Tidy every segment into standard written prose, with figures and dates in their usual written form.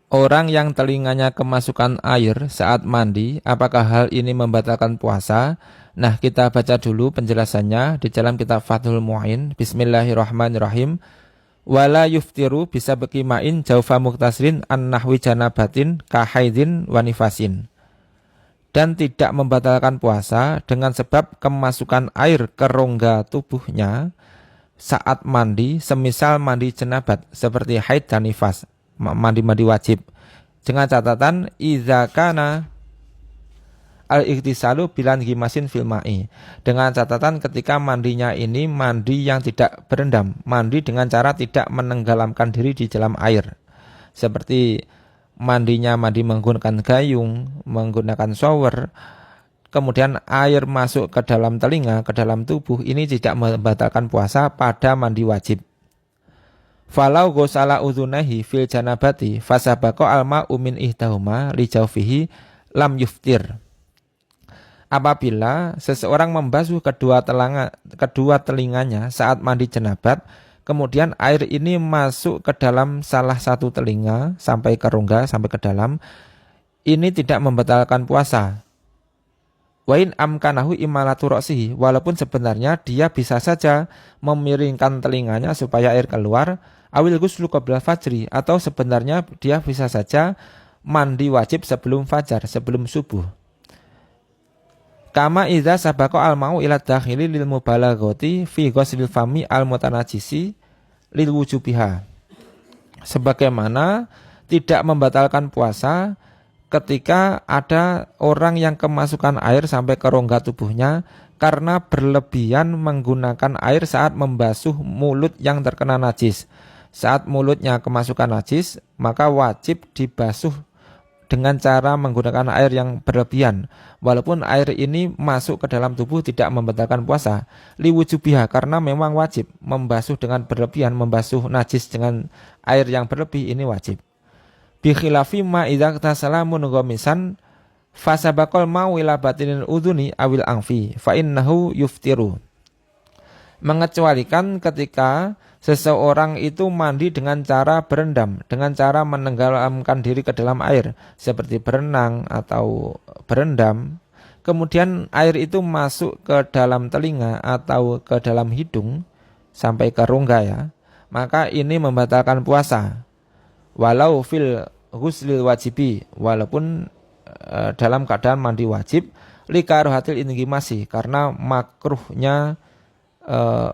Orang yang telinganya kemasukan air saat mandi, apakah hal ini membatalkan puasa? Nah, kita baca dulu penjelasannya di dalam kitab Fathul Mu'in. Bismillahirrahmanirrahim. Wala yuftiru bisa bekimain jaufa muktasrin an nahwi janabatin kahaidin wanifasin. Dan tidak membatalkan puasa dengan sebab kemasukan air ke rongga tubuhnya saat mandi, semisal mandi jenabat seperti haid dan nifas, mandi-mandi wajib. Dengan catatan idza kana al-ightisalu bilan gimasin fil ma'i. Dengan catatan ketika mandinya ini mandi yang tidak berendam, mandi dengan cara tidak menenggelamkan diri di dalam air. Seperti mandinya mandi menggunakan gayung, menggunakan shower, kemudian air masuk ke dalam telinga, ke dalam tubuh, ini tidak membatalkan puasa pada mandi wajib. Falau gosala udhunahi fil janabati fasabako alma umin ihdahuma li jaufihi lam yuftir. Apabila seseorang membasuh kedua telinganya saat mandi jenabat, kemudian air ini masuk ke dalam salah satu telinga sampai ke rongga, sampai ke dalam, ini tidak membatalkan puasa. Wain amkanahu imalatu roksihi, walaupun sebenarnya dia bisa saja memiringkan telinganya supaya air keluar, awil ghuslu qabla fajri, atau sebenarnya dia bisa saja mandi wajib sebelum fajar, sebelum subuh. Kama idza sabaqa al-ma'u ila dakhili lil mubalaghati fi ghuslil fami al-mutanajjisi lil wujubiha. Sebagaimana tidak membatalkan puasa ketika ada orang yang kemasukan air sampai ke rongga tubuhnya karena berlebihan menggunakan air saat membasuh mulut yang terkena najis. Saat mulutnya kemasukan najis, maka wajib dibasuh dengan cara menggunakan air yang berlebihan. Walaupun air ini masuk ke dalam tubuh tidak membatalkan puasa. Liwujubiha, karena memang wajib membasuh dengan berlebihan, membasuh najis dengan air yang berlebih, ini wajib. Bi khilafi ma idza tasala munghamisan fasabaqal ma'u ila batinil udhuni awil anfi fa innahu yuftiru. Mengecualikan ketika seseorang itu mandi dengan cara berendam, dengan cara menenggelamkan diri ke dalam air seperti berenang atau berendam, kemudian air itu masuk ke dalam telinga atau ke dalam hidung sampai ke rongga ya, maka ini membatalkan puasa. Walau fil ghuslil wajibi, walaupun dalam keadaan mandi wajib, likaruhatil inghimasi, karena makruhnya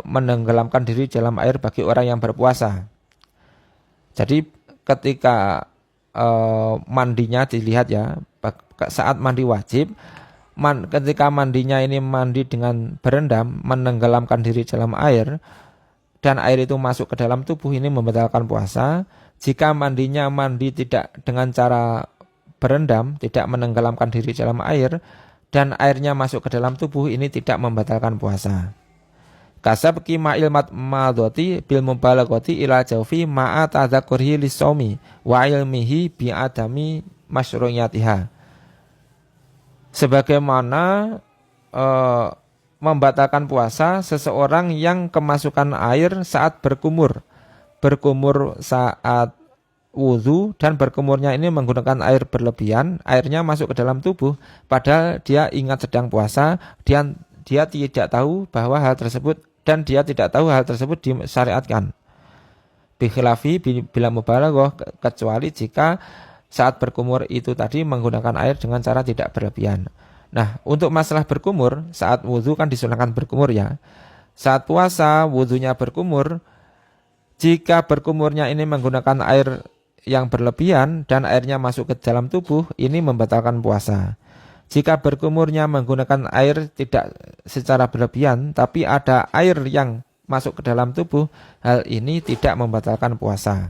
menenggelamkan diri dalam air bagi orang yang berpuasa. Jadi ketika mandinya dilihat ya, saat mandi wajib, ketika mandinya ini mandi dengan berendam, menenggelamkan diri dalam air, dan air itu masuk ke dalam tubuh, ini membatalkan puasa. Jika mandinya mandi tidak dengan cara berendam, tidak menenggelamkan diri dalam air, dan airnya masuk ke dalam tubuh, ini tidak membatalkan puasa. Kasab ma'il madoti bil mubalaghati ila jaufi ma'a tadzakurhi lisaumi wa ilmihi bi adami masyru'iyatiha. Sebagaimana membatalkan puasa seseorang yang kemasukan air saat berkumur saat wudu, dan berkumurnya ini menggunakan air berlebihan, airnya masuk ke dalam tubuh padahal dia ingat sedang puasa, dia tidak tahu bahwa hal tersebut, dan dia tidak tahu hal tersebut disyariatkan. Bikhilafi bila mubalaghah, kecuali jika saat berkumur itu tadi menggunakan air dengan cara tidak berlebihan. Nah, untuk masalah berkumur, saat wudu kan disunahkan berkumur ya. Saat puasa wudunya berkumur, jika berkumurnya ini menggunakan air yang berlebihan dan airnya masuk ke dalam tubuh, ini membatalkan puasa. Jika berkumurnya menggunakan air tidak secara berlebihan, tapi ada air yang masuk ke dalam tubuh, hal ini tidak membatalkan puasa.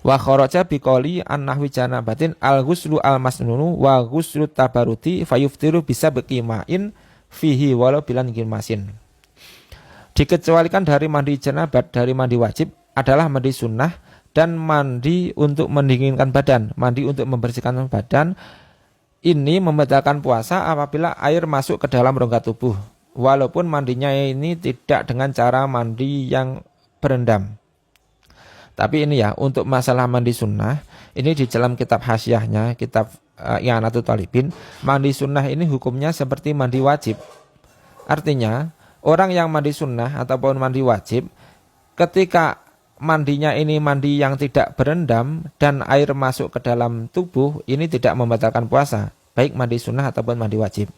Wa kharaja biqoli an nahwi janabatin al-ghuslu al-masnunu wa ghuslu tabaruti fayuftiru bisa beqimain fihi walau bilan gimasin. Dikecualikan dari mandi janabat, dari mandi wajib adalah mandi sunnah dan mandi untuk mendinginkan badan, mandi untuk membersihkan badan. Ini membatalkan puasa apabila air masuk ke dalam rongga tubuh, walaupun mandinya ini tidak dengan cara mandi yang berendam. Tapi ini ya, untuk masalah mandi sunnah, ini di dalam kitab hasyiahnya, kitab I'anatul Talibin, mandi sunnah ini hukumnya seperti mandi wajib. Artinya, orang yang mandi sunnah ataupun mandi wajib, ketika mandinya ini mandi yang tidak berendam dan air masuk ke dalam tubuh, ini tidak membatalkan puasa, baik mandi sunnah ataupun mandi wajib.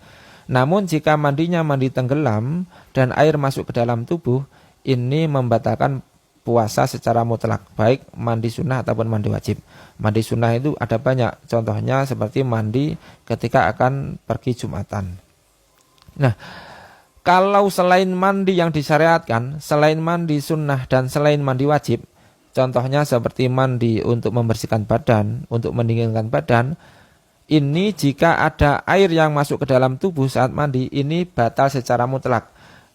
Namun jika mandinya mandi tenggelam dan air masuk ke dalam tubuh, ini membatalkan puasa secara mutlak, baik mandi sunnah ataupun mandi wajib. Mandi sunnah itu ada banyak, contohnya seperti mandi ketika akan pergi Jumatan. Nah, kalau selain mandi yang disyariatkan, selain mandi sunnah dan selain mandi wajib, contohnya seperti mandi untuk membersihkan badan, untuk mendinginkan badan, ini jika ada air yang masuk ke dalam tubuh saat mandi, ini batal secara mutlak,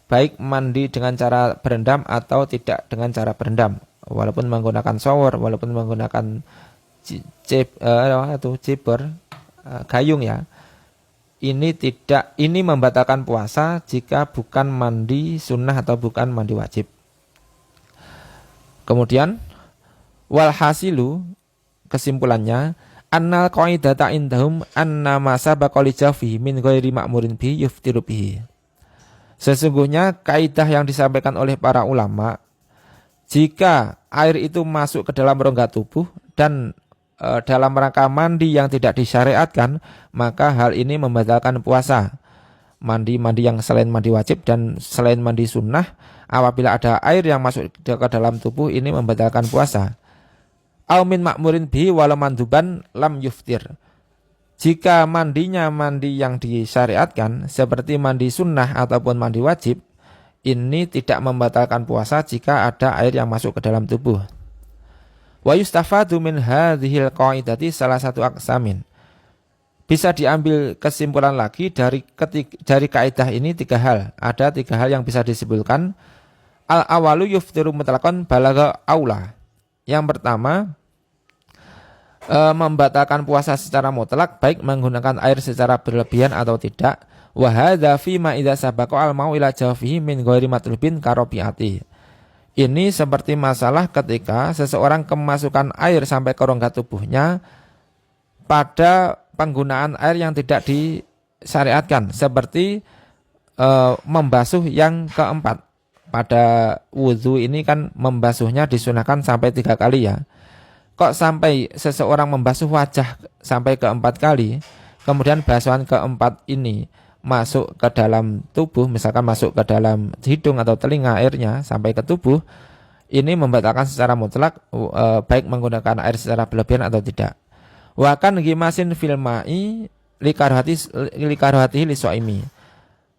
baik mandi dengan cara berendam atau tidak dengan cara berendam, walaupun menggunakan shower, walaupun menggunakan gayung ya. Ini membatalkan puasa jika bukan mandi sunnah atau bukan mandi wajib. Kemudian walhasilu, kesimpulannya, annal qaidata indahum anna ma sabaqa li jafihi min ghairi ma'murin bi yuftiru bihi. Sesungguhnya kaidah yang disampaikan oleh para ulama, jika air itu masuk ke dalam rongga tubuh dan dalam rangka mandi yang tidak disyariatkan, maka hal ini membatalkan puasa. Mandi-mandi yang selain mandi wajib dan selain mandi sunnah, apabila ada air yang masuk ke dalam tubuh, ini membatalkan puasa. Au min ma'murin bihi walau manduban lam yuftir. Jika mandinya mandi yang disyariatkan seperti mandi sunnah ataupun mandi wajib, ini tidak membatalkan puasa jika ada air yang masuk ke dalam tubuh. Wa yustafadu min hadhil qaidati salah satu aqsamin. Bisa diambil kesimpulan lagi dari kaidah ini 3 hal. Ada 3 hal yang bisa disimpulkan. Al awalu yuftiru mutlaqan balagha aula. Yang pertama, membatalkan puasa secara mutlak baik menggunakan air secara berlebihan atau tidak. Wa hadza fi ma idza sabaqa al mau ila jawfihi min ghairi matlubin karabiati. Ini seperti masalah ketika seseorang kemasukan air sampai ke rongga tubuhnya pada penggunaan air yang tidak disyariatkan, seperti membasuh yang keempat. Pada wudhu ini kan membasuhnya disunahkan sampai 3 kali ya. Kok sampai seseorang membasuh wajah sampai 4 kali, kemudian basuhan keempat ini masuk ke dalam tubuh, misalkan masuk ke dalam hidung atau telinga airnya sampai ke tubuh, ini membatalkan secara mutlak baik menggunakan air secara berlebihan atau tidak. Wa kan gimasin fil ma'i likarohatihi lisoimi.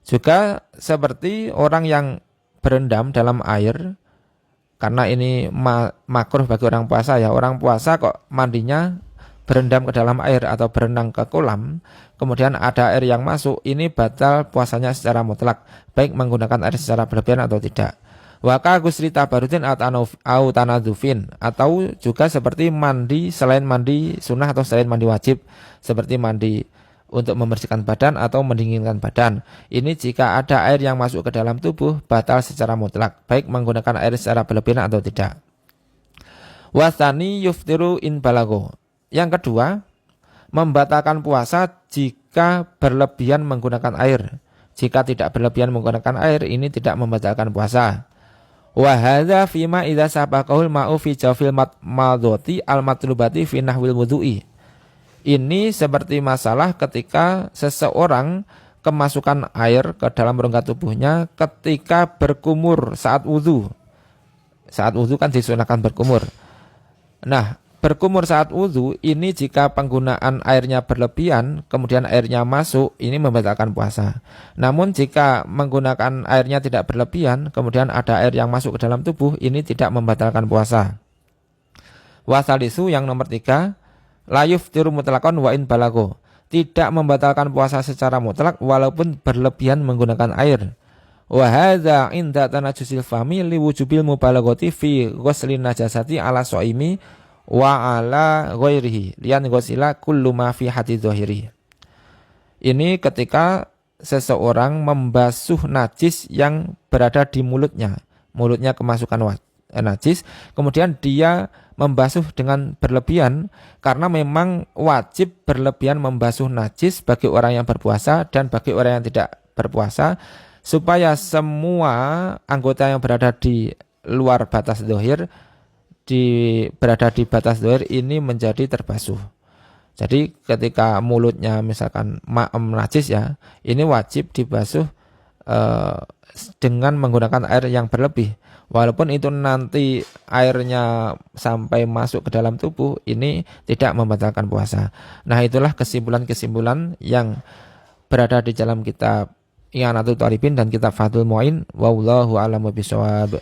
Juga seperti orang yang berendam dalam air, karena ini makruh bagi orang puasa ya. Orang puasa kok mandinya berendam ke dalam air atau berenang ke kolam, kemudian ada air yang masuk, ini batal puasanya secara mutlak, baik menggunakan air secara berlebihan atau tidak. Waka gusri tabarudin au tanadzufin, atau juga seperti mandi selain mandi sunnah atau selain mandi wajib, seperti mandi untuk membersihkan badan atau mendinginkan badan. Ini jika ada air yang masuk ke dalam tubuh, batal secara mutlak, baik menggunakan air secara berlebihan atau tidak. Wasani yuftiru in balago. Yang kedua, membatalkan puasa jika berlebihan menggunakan air. Jika tidak berlebihan menggunakan air, ini tidak membatalkan puasa. Wa hadza fima idza sabaqahul ma'u fi jawfil madhoti al-matlubati fi nahwil wudhu'i. Ini seperti masalah ketika seseorang kemasukan air ke dalam rongga tubuhnya ketika berkumur saat wudhu. Saat wudhu kan disunahkan berkumur. Nah, berkumur saat wudhu ini jika penggunaan airnya berlebihan, kemudian airnya masuk, ini membatalkan puasa. Namun jika menggunakan airnya tidak berlebihan, kemudian ada air yang masuk ke dalam tubuh, ini tidak membatalkan puasa. Wasalisu yang nomor 3, la yuftiru mutlaqan wa in balago. Tidak membatalkan puasa secara mutlak walaupun berlebihan menggunakan air. Wa hadza inda tanajusil fami li wujubil mubalaghati fi ghuslin najasati ala shaimi wa ala ghairihi lian ghusila kullu ma fi hati dhahiri. Ini ketika seseorang membasuh najis yang berada di mulutnya. Mulutnya kemasukan najis, kemudian dia membasuh dengan berlebihan, karena memang wajib berlebihan membasuh najis bagi orang yang berpuasa dan bagi orang yang tidak berpuasa, supaya semua anggota yang berada di luar batas dohir, berada di batas dohir ini menjadi terbasuh. Jadi ketika mulutnya misalkan najis ya, ini wajib dibasuh eh, dengan menggunakan air yang berlebih. Walaupun itu nanti airnya sampai masuk ke dalam tubuh, ini tidak membatalkan puasa. Nah, itulah kesimpulan-kesimpulan yang berada di dalam kitab I'anatul Talibin dan kitab Fathul Mu'in. Wallahu a'lam bishawab.